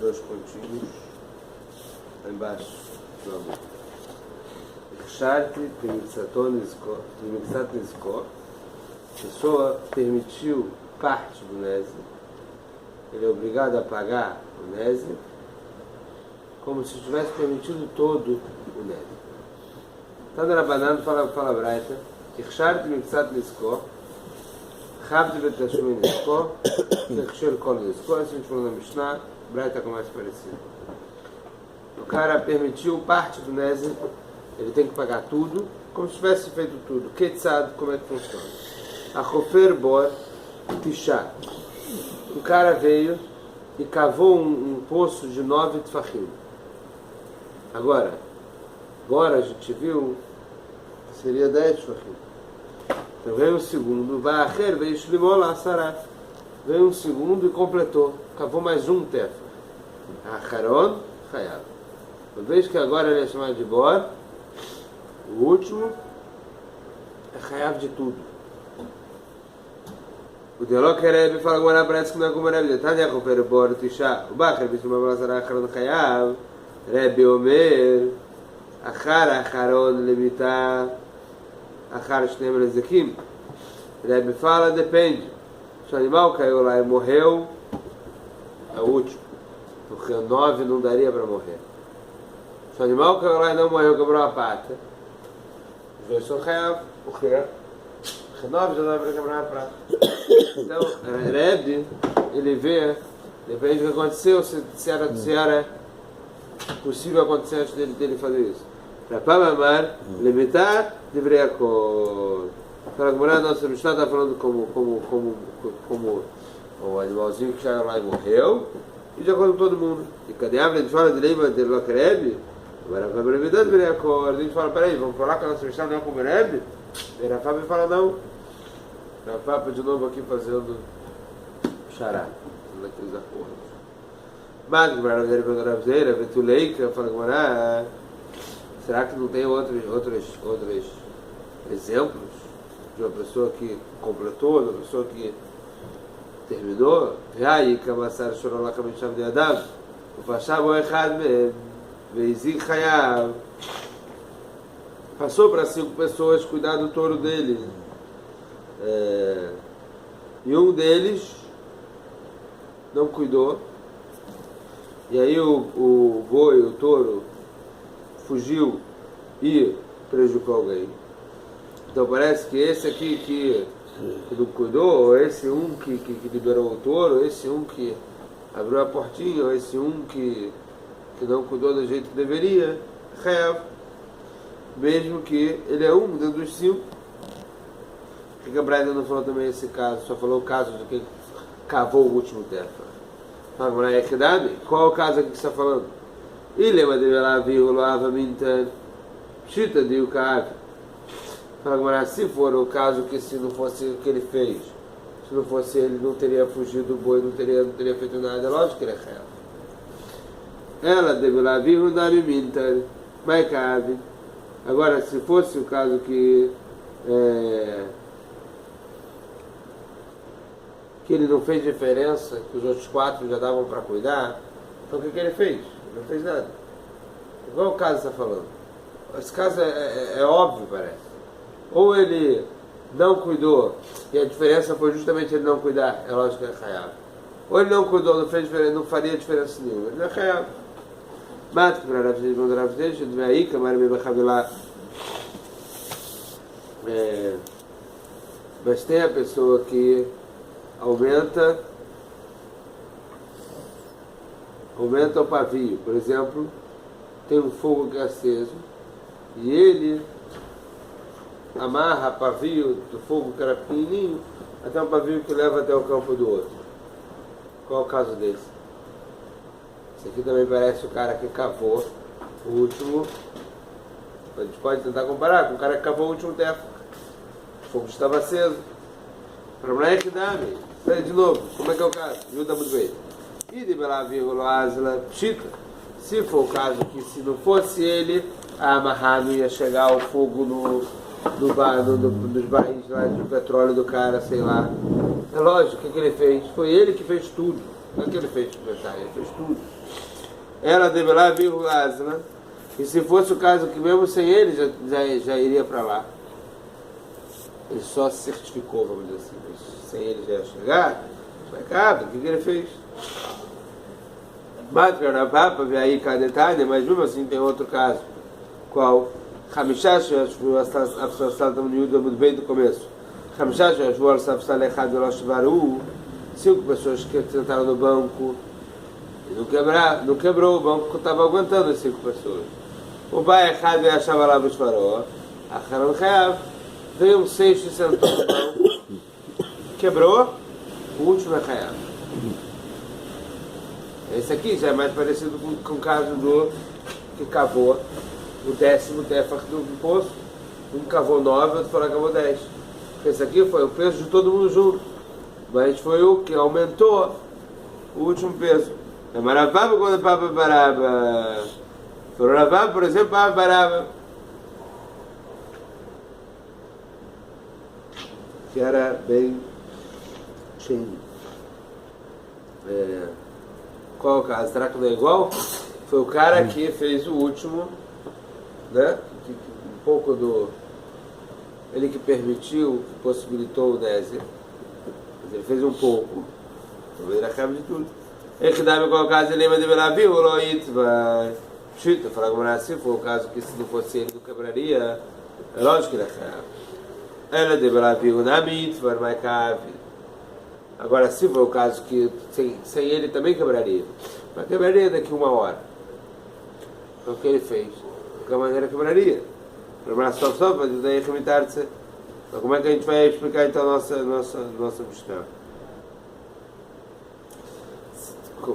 dois pontinhos lá embaixo. Ksharti Pimixat Nizkor, a pessoa permitiu parte do Nézer, ele é obrigado a pagar o Nézer, como se tivesse permitido todo o Nézer. Está na Rabanan, fala Braita, Ksharti Pimixat Nizkor, Chavti Betashmi Nizkor, Kshel Kol Nizkor, assim a gente falou na Mishnah, Braita começa parecido. O cara permitiu parte do Nézer, ele tem que pagar tudo, como se tivesse feito tudo. Ketzad, como é que funciona? A Chofer Bor Tishá. O cara veio e cavou um poço de 9 tfachim. Agora a gente viu que seria 10 tfachim. Então veio o segundo, Va'acher veio Shlimol Asará. Veio um segundo e completou. Cavou mais um tefach. Acharon Chayav. Uma vez que agora ele é chamado de Bor, o último é Chayav de tudo. O Dialog Rebbe fala agora, parece que não é como Rebbe. Tanya Chofer Bor Tishá. O Bacher disse uma palavra Acharon Chayav. Rebbe Omer Achar Acharon Lemita Achar Shneim Lezekim. Rebbe fala, depende. Se o animal caiu lá e morreu, é o último. Porque o 9 não daria para morrer. Se o animal caiu lá e não morreu, quebrou a pata, os dois são Chayav. Porque o 9 já dá para quebrar a pata. Então, Rebbe, ele vê, depende do que aconteceu, se era possível acontecer antes dele fazer isso. Para Pamamar, limitar, deveria com. Para a Gemara, nossa Mishnah está falando como o animalzinho que chega lá e morreu, e de acordo com todo mundo. E cadê a gente fala de Leiva de Lokreb? Agora a brevidade deveria com. A gente fala, peraí, vamos falar que a nossa Mishnah não é como Rebbe? E a Fábio fala, não. A Fábio de novo aqui fazendo xará, fazendo aqueles acordos. Mas a Gemara dele perguntou a Rebbe, Betuleika, fala Gemara, será que não tem outros exemplos de uma pessoa que completou, de uma pessoa que terminou? Aí, Kamassar chorou lá com a Mishnah de Adam, o Fashab o Echad Veizik Chayav. Passou para 5 pessoas cuidar do touro dele. E um deles não cuidou. E aí o boi, o touro, fugiu e prejudicou alguém. Então parece que esse aqui que não cuidou, ou esse um que liberou o touro, ou esse um que abriu a portinha, ou esse um que não cuidou do jeito que deveria, Chayav. Mesmo que ele é um dentro dos 5. Por que a Braida não falou também esse caso? Só falou o caso de quem cavou o último tefach. Qual é o caso aqui que você está falando? Ele é uma develava minta chita de ukav. Se for o caso que se não fosse o que ele fez, se não fosse ele, não teria fugido do boi, não teria feito nada. Lógico que ele é real. Ela develava minta mas cabe. Agora, se fosse o caso que ele não fez diferença, que os outros 4 já davam para cuidar, então o que ele fez? Ele não fez nada. Qual é o caso que você está falando? Esse caso é óbvio, parece. Ou ele não cuidou, e a diferença foi justamente ele não cuidar, é lógico que é Chayav. Ou ele não cuidou, não fez diferença, não faria diferença nenhuma, ele não é Chayav. Mas que para Rav Zed, quando Rav Zed, eu devia ir, Kamar me bachavilá. Mas tem a pessoa que aumenta o pavio. Por exemplo, tem um fogo que é aceso e ele amarra pavio do fogo que era pequenininho até um pavio que leva até o campo do outro. Qual é o caso desse? Esse aqui também parece o cara que cavou o último. A gente pode tentar comparar com o cara que cavou o último tefach. O fogo estava aceso. Para o moleque dá, espera de novo, como é que é o caso? Ajuda muito bem. E de se for o caso que se não fosse ele a amarrar, não ia chegar o fogo nos barris lá de petróleo do cara, sei lá. É lógico, o que ele fez? Foi ele que fez tudo. Não é que ele fez experimentar, ele fez tudo. Ela deve lá vir o Lázaro, e se fosse o caso que mesmo sem ele já iria para lá. Ele só se certificou, vamos dizer assim, mas sem ele já ia chegar, mas cara, o que ele fez? Mas para Papa, vê aí cada detalhe, mas mesmo assim tem outro caso. Qual? Hamishash, a abstração muito bem do começo. Hamishash, a abstração errada do Rosh Baru, 5 pessoas que sentaram no banco e não quebrou o banco que estava aguentando as 5 pessoas. O pai errado achava lá os faró, a Haran Hayav, veio um 6 e sentou no banco, quebrou, o último é Hayav. Esse aqui já é mais parecido com o caso do que cavou o 10º tefach do poço. Um cavou 9, outro falou que cavou 10. Esse aqui foi o peso de todo mundo junto, mas foi o que aumentou o último peso. É Maravaba quando Papa Baraba. Maravaba, por exemplo, Papa Baraba, que era bem cheio. Qual é o caso? Será que não é igual? Foi o cara que fez o último, né? Um pouco do... Ele que permitiu, que possibilitou o Nézir. Ele fez um pouco. Talvez ele acabe de tudo. Ele que dá-me qual caso, ele lembra de Belavi, o Loit, vai... Chita, falar como era assim, foi o caso que se não fosse ele não quebraria. É lógico que ele acaba. Ela de Belavi, o Namit, vai mais cave. Agora, se for o caso que sem ele também quebraria, mas quebraria daqui 1 hora. Então o que ele fez? De qualquer maneira quebraria. Para só, para daí remitar-se. Então como é que a gente vai explicar então a nossa Mishnah?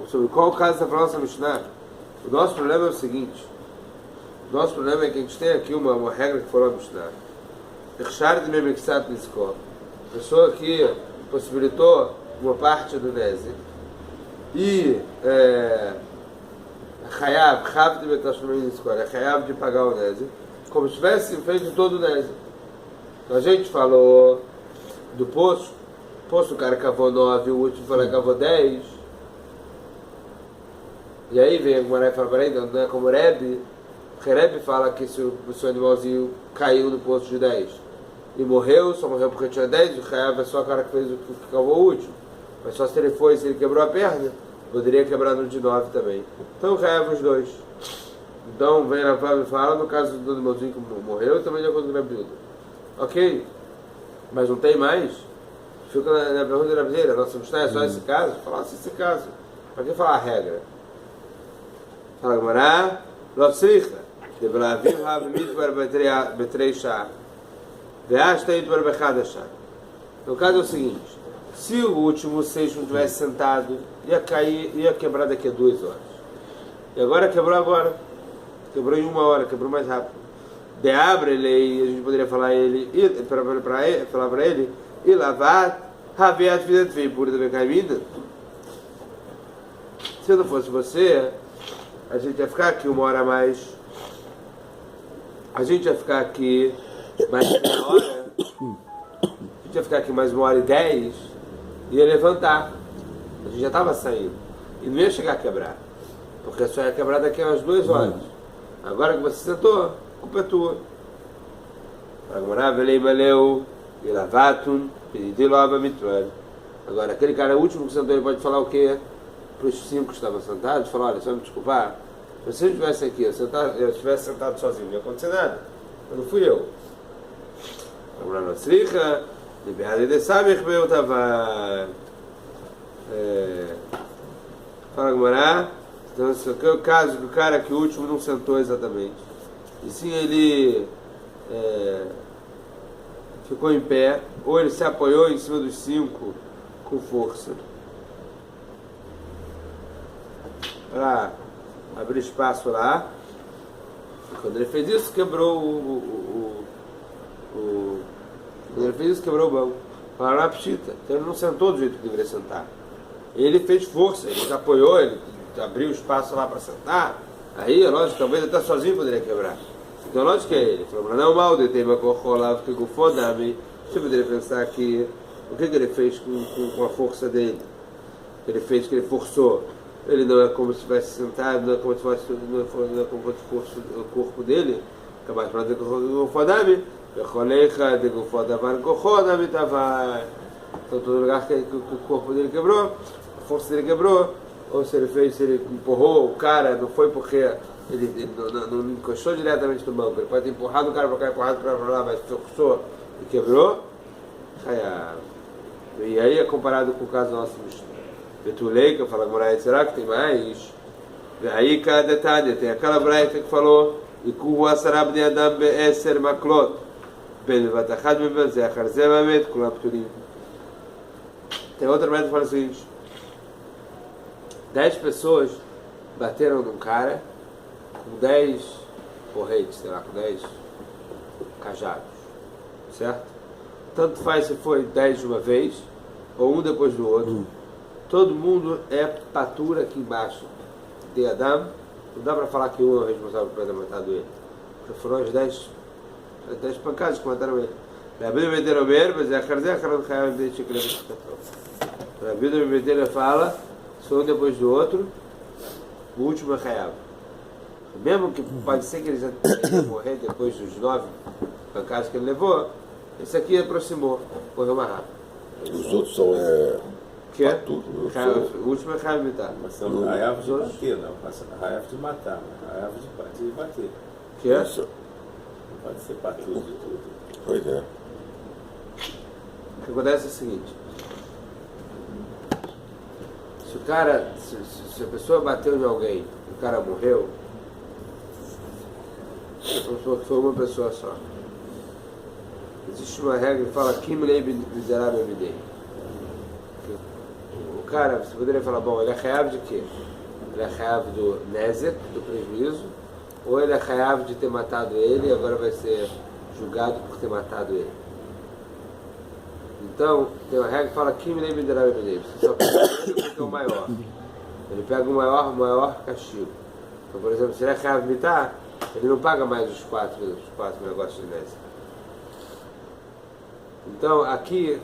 Sobre qual caso está falando nossa Mishnah? O nosso problema é o seguinte. O nosso problema é que a gente tem aqui uma regra que falou a Mishnah. A pessoa que possibilitou uma parte do Nézir e Hayav de Betashlumin Niskor, Hayav de pagar o Nézir, como se tivesse feito todo o Nézir. Então a gente falou do poço, o cara cavou 9, o último falou que cavou 10, e aí vem o Marai e fala, peraí, não é como o Rebbe, porque Rebbe fala que se o seu animalzinho caiu no poço de 10 e morreu, só morreu porque tinha 10, o Hayav é só o cara que fez o que cavou o último. Mas só se ele quebrou a perna, poderia quebrar no de 9 também. Então o Hayav os dois. Então vem na Fábio e fala, no caso do irmãozinho que morreu, também de acordo com a Bíblia. Ok, mas não tem mais? Fica na pergunta da Bíblia, nossa Mishnah é só esse caso? Fala assim, esse caso. Para que falar a regra? Fala Gamara, Lotzricha, de Blavim Rav Mitvar Betrei Shah. Então, o caso é o seguinte: se o último 6 não tivesse sentado, ia quebrar daqui a 2 horas. E agora quebrou agora. Quebrou em 1 hora, quebrou mais rápido. De abre ele, a gente poderia falar falar para ele, e lavar, rabiat fidat fei pura da becaimida. Se não fosse você, a gente ia ficar aqui 1 hora a mais. A gente ia ficar aqui mais 1 hora, a gente ia ficar aqui mais 1 hora e 10, ia levantar. A gente já estava saindo. E não ia chegar a quebrar. Porque só ia quebrar daqui a umas 2 horas. Agora que você sentou, a culpa é tua. Agora, aquele cara último que sentou, ele pode falar o quê? Para os 5 que estavam sentados, falar, olha, só me desculpar. Se você estivesse aqui, eu estivesse sentado sozinho, não ia acontecer nada. Mas não fui eu. Agora não se liga, liberado de Samir meu tava. Fala Gamara. Então esse aqui é o caso do cara que o último não sentou exatamente. E sim ele ficou em pé, ou ele se apoiou em cima dos 5 com força. Para abrir espaço lá. E quando ele fez isso, quebrou quando ele fez isso, quebrou o banco. Falaram na pchita. Então ele não sentou do jeito que deveria sentar. Ele fez força, ele se apoiou, ele abriu espaço lá para sentar. Aí, lógico, talvez até sozinho poderia quebrar. Então, lógico que é ele. Falou, não, mal, de tema corrolava, que fodame. Você poderia pensar que o que ele fez com a força dele. que ele fez, que ele forçou, ele não é como se estivesse sentado, não é como se fosse, não é como se fosse o corpo dele, capaz para dizer que o Fodami, de Fodavan Kochodami estava. Então, todo lugar que o corpo dele quebrou, a força dele quebrou, ou se ele fez, se ele empurrou o cara, não foi porque ele não encostou diretamente no banco, ele pode ter empurrado o cara para cá, empurrado o cara para lá, mas forçou e quebrou. E aí é comparado com o caso nosso Betulei, que eu falo, Moraes, será que tem mais? Aí cada detalhe, tem aquela braita que falou, e com o Asarab de Adam Be'eser Maklot, Ben Vatachad Ben Zechar Zemamet, Kulam Pturim. Tem outra braita que fala o seguinte: 10 pessoas bateram num cara com 10 porretes, sei lá, com 10 cajados, certo? Tanto faz se foi 10 de uma vez ou um depois do outro. Todo mundo é patura aqui embaixo de Adam. Não dá para falar que um é o responsável por ter matado ele, porque foram as 10 pancadas que mataram ele. Rabi Medeira Omer, mas é a Karzé, a Karzé, Rabi Medeira fala, se um depois do outro, o último é Hayab. Mesmo que pode ser que ele já ia morrer depois dos 9 pancadas que ele levou, esse aqui aproximou, correu mais rápido. Os outros são Que é? Patu, O último é Hayab Mitar. Mas são Hayav de bater, não. Hayav de matar, mas Hayav de bater. Que é? Isso. Não pode ser patu de tudo. Pois é. O que acontece é o seguinte: se o cara, se a pessoa bateu em alguém e o cara morreu, vamos supor que foi uma pessoa só. Existe uma regra que fala Kim Lei Biderab Evidei. O cara, você poderia falar, bom, ele é Hayav de quê? Ele é Hayav do Nezek, do prejuízo, ou ele é Hayav de ter matado ele e agora vai ser julgado por ter matado ele. Então, tem uma regra que fala Kim Lei Biderab Evidei. Você só pega ele porque é o maior. Ele pega o maior castigo. Então, por exemplo, se ele é Hayav Mitar, ele não paga mais os quatro negócios de Nezek. Então, aqui,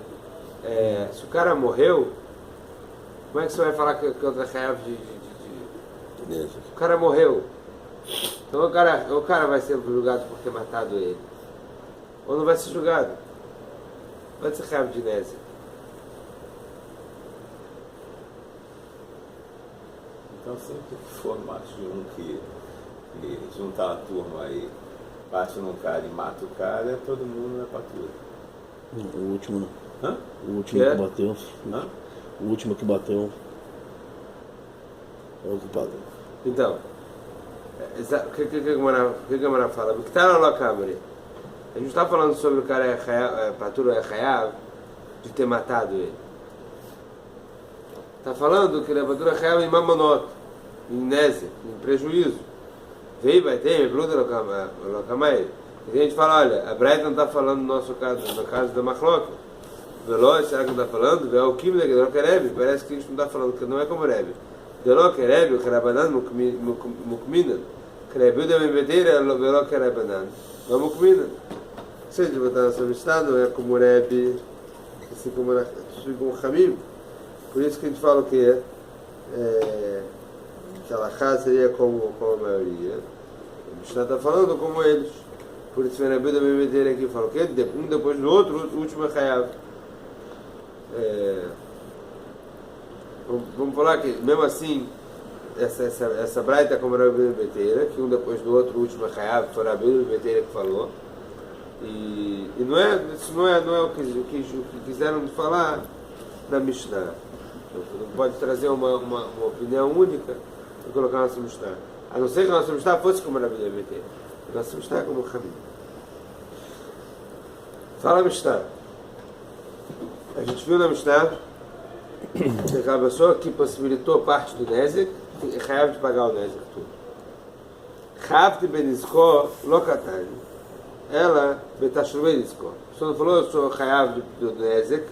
se o cara morreu, como é que você vai falar que outra Hayav de... O cara morreu. Então o cara vai ser julgado por ter matado ele. Ou não vai ser julgado. Pode ser Hayav de Nezek. Então sempre que for macho de um que juntar uma turma aí, bate num cara e mata o cara, todo mundo é patura. O último não. Hã? O último que bateu. Hã? O último que bateu é o culpado. Então, o que a Gemara fala? O que está na Lokamari? A gente está falando sobre o cara Patura é Hayav de ter matado ele. Está falando que ele é Patura é Hayav em Mamonot, em Nezek, em prejuízo. Veio, vai ter, me pergunta Lokamari. E a gente fala, olha, a Braita não está falando no nosso caso, no caso da Machlok. Veloz, será que não está falando? Vê o Kim da Gedron Kereb, parece que a gente não está falando, que não é como Rebbe. Gedron Kereb, o Kerabanan, Mukminan. Kereb, da Membedeira, Velo Kerabanan. Não Mukminan. Se a gente botar nessa estado, não é como Rebbe, assim como Hamim. Por isso que a gente fala o que que a Lachá seria como a maioria. A Mishnah está falando como eles. Por isso, o Rebbe da Membedeira aqui fala o quê? Um depois do outro, o último é Hayav. Vamos falar que, mesmo assim, essa braita é como a Rabi Beteira, que um depois do outro, o último é Hayav, foi a Rabi Beteira que falou. E isso não é o que quiseram falar na Mishnah. Não pode trazer uma opinião única e colocar na nossa Mishnah. A não ser que a nossa Mishnah fosse como a Rabi Beteira. A nossa Mishnah é como o Hamim. Fala Mishnah. A gente viu na Mishnah que aquela pessoa que possibilitou parte do Nezek, é Hayav de pagar o Nezek tudo. Hayav de Benizko Lokatani. Ela, Betashur Benizko. A pessoa não falou, eu sou Hayav do Nezek,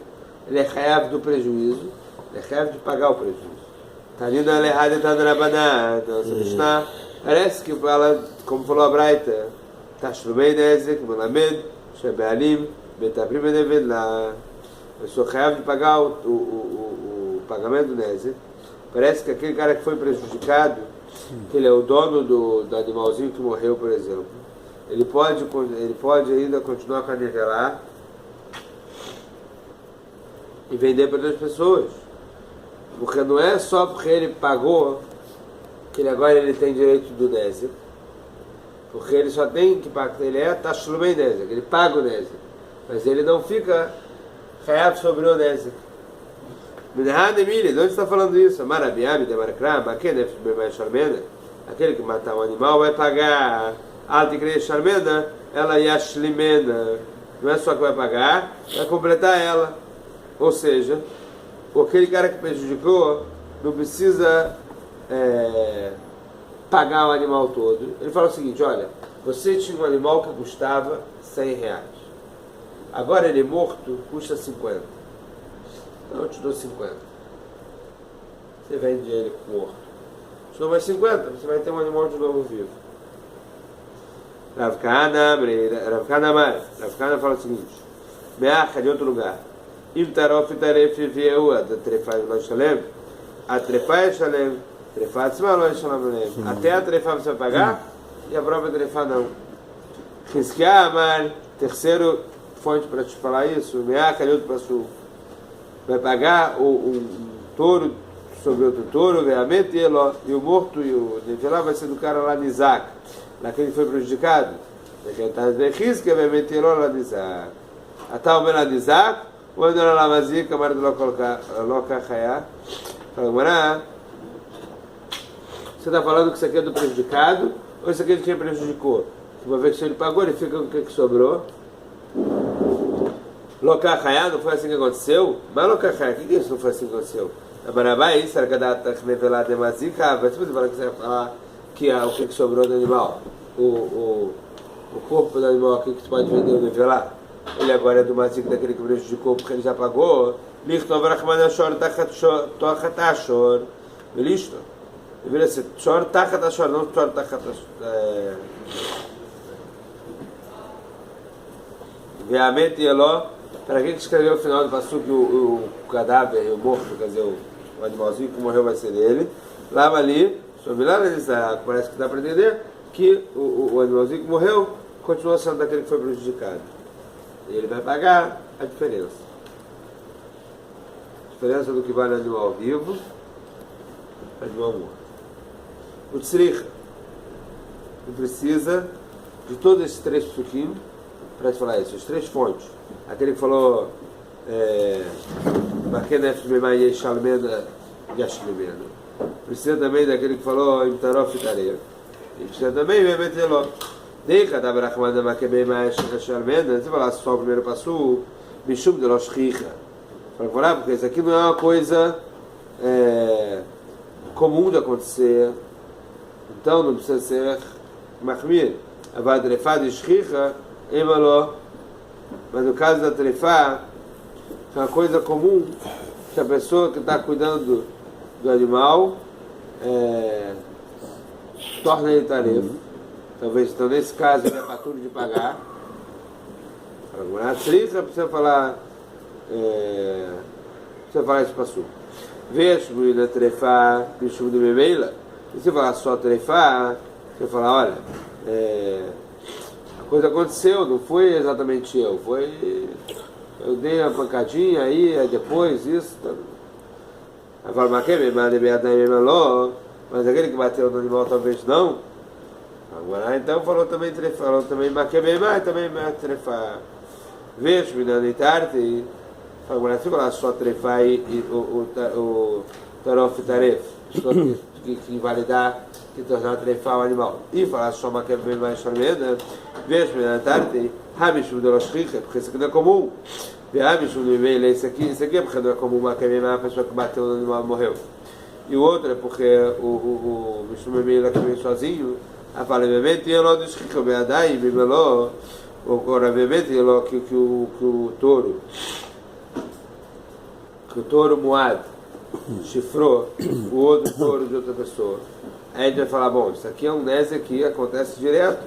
ele é Hayav do prejuízo, ele é Hayav de pagar o prejuízo. Tanina Lehad Tanarabaná. Então, essa Mishnah parece que ela, como falou a Braita, Tashur Benizek, Melamed, Shebealim, Betaprim Beneved lá. Eu sou Hayav de pagar o pagamento do Nézer, parece que aquele cara que foi prejudicado, que ele é o dono do animalzinho que morreu, por exemplo, ele pode ainda continuar com a nivelar e vender para outras pessoas. Porque não é só porque ele pagou que agora ele tem direito do Nézer. Porque ele só tem que pagar, ele é Tashlumei Nézer, ele paga o Nézer. Mas ele não fica Hayav sobre o Nézer. Minahad Emília, de onde está falando isso? Marabiami de Marakram, aquele que matar um animal vai pagar Altikre Sharmena, ela Yashlimena. Não é só que vai pagar, vai completar ela. Ou seja, aquele cara que prejudicou não precisa pagar o animal todo. Ele fala o seguinte: olha, você tinha um animal que custava R$100. Agora ele morto, custa 50. Então eu te dou 50. Você vende ele morto. Te dou mais 50, você vai ter um animal de novo vivo. Rav Kahana fala o seguinte: Meacha, de outro lugar. Im tarof taref vieu a trefá lo shalem. A trefá é shalem. Trefá tzma lo shalem. Até a trefá você vai pagar e a própria trefá não. Rizkiah Amar, terceiro fonte para te falar isso. Meacha, de outro passo. Vai pagar um touro sobre outro touro, e o morto e o nevelá vai ser do cara lá de Isaac, naquele que foi prejudicado. Rizkiah vai meter lá de Isaac. Até o lá de Isaac. Quando ela lá vazia, camarada loca chayá, fala, você está falando que isso aqui é do prejudicado ou isso aqui é de quem prejudicou? Uma vez que ele pagou, ele fica com o que sobrou. Loca chayá, não foi assim que aconteceu? Mas loca chayá, o que é isso? Não foi assim que aconteceu? A Barabá é isso, era que a revelada é mazika, mas você fala que você vai falar que o que sobrou do animal, o corpo do animal, o que você pode vender ou nivelar? Ele agora é do mazik daquele que prejudicou porque ele já pagou. Lichtov Rachman Ashor Tachat Ashor. Listo. Deveria ser Shor Tachat Ashor, não Shor Tachat Ashor. Veamente Eló. Para quem escreveu o final do Passuque, o cadáver, o morto, quer dizer, o animalzinho que morreu vai ser dele. Lá ali, sobre lá, parece que dá para entender que o animalzinho que morreu continua sendo daquele que foi prejudicado. E ele vai pagar a diferença. A diferença do que vale animal vivo para animal morto. O tzricha, ele precisa de todos esses três psukim para te falar isso, as três fontes. Aquele que falou precisa também daquele que falou Imtarof Tarev. E precisa também Bebeteló. Deixa da Brahmana Makebei mais Shalmena, você falar só o primeiro passo, Mishum de Los Richa. Para porque isso aqui não é uma coisa comum de acontecer, então não precisa ser Mahmir. A Trefá de Shricha, Emaló. Mas no caso da Trefá, é uma coisa comum que a pessoa que está cuidando do animal torna ele tarefa. Talvez, então nesse caso ele é paturo de pagar. A Shricha precisa falar isso para sul. Vejo na Trefá, bicho de Memeila. E se falar só Trefá, você falar, olha, a coisa aconteceu, não foi exatamente eu dei uma pancadinha aí, depois isso. Mas aquele que bateu no animal talvez não. Agora então falou também Trefá, falou também Makebemá e também Trefá. Vejo na Itarte. Agora se falar só Trefá e o Tarof Taref, que invalidar, que tornar Trefá o animal. E falar só Makebemá e Shalmena, vejo na Itarte, Hamishum de Los Richa, porque isso aqui não é comum. Hamishum de Meile, isso aqui é porque não é comum Makebemá, a pessoa que bateu no animal morreu. E o outro é porque o Mishum de Meile que veio sozinho. A fala obviamente e ela diz que o Beadai Bimeló, agora obviamente ela que o touro Moad chifrou o outro touro de outra pessoa. Aí a gente vai falar, bom, isso aqui é um Nézer que acontece direto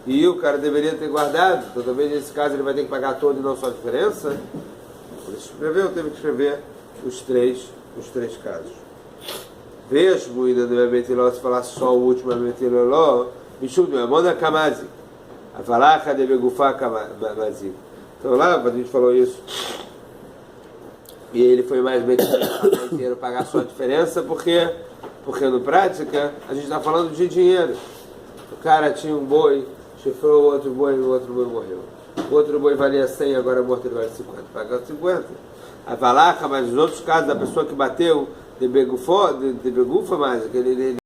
e o cara deveria ter guardado, então talvez nesse caso ele vai ter que pagar todo e não só a diferença. Por isso escreveu, teve que escrever os três nos 3 casos. Mesmo ainda no Betiló, se falar só o último Betiló, Mishum de Mamona Kamazi. Avalacha de Begufá Kamazi. Então lá, a gente falou isso. E ele foi mais bem inteiro pagar só a diferença, porque no prática a gente está falando de dinheiro. O cara tinha um boi, chifrou o outro boi morreu. O outro boi valia 100, agora morto ele vale 50. Paga 50. A valaca, mas nos outros casos, a pessoa que bateu de begufa, mas ele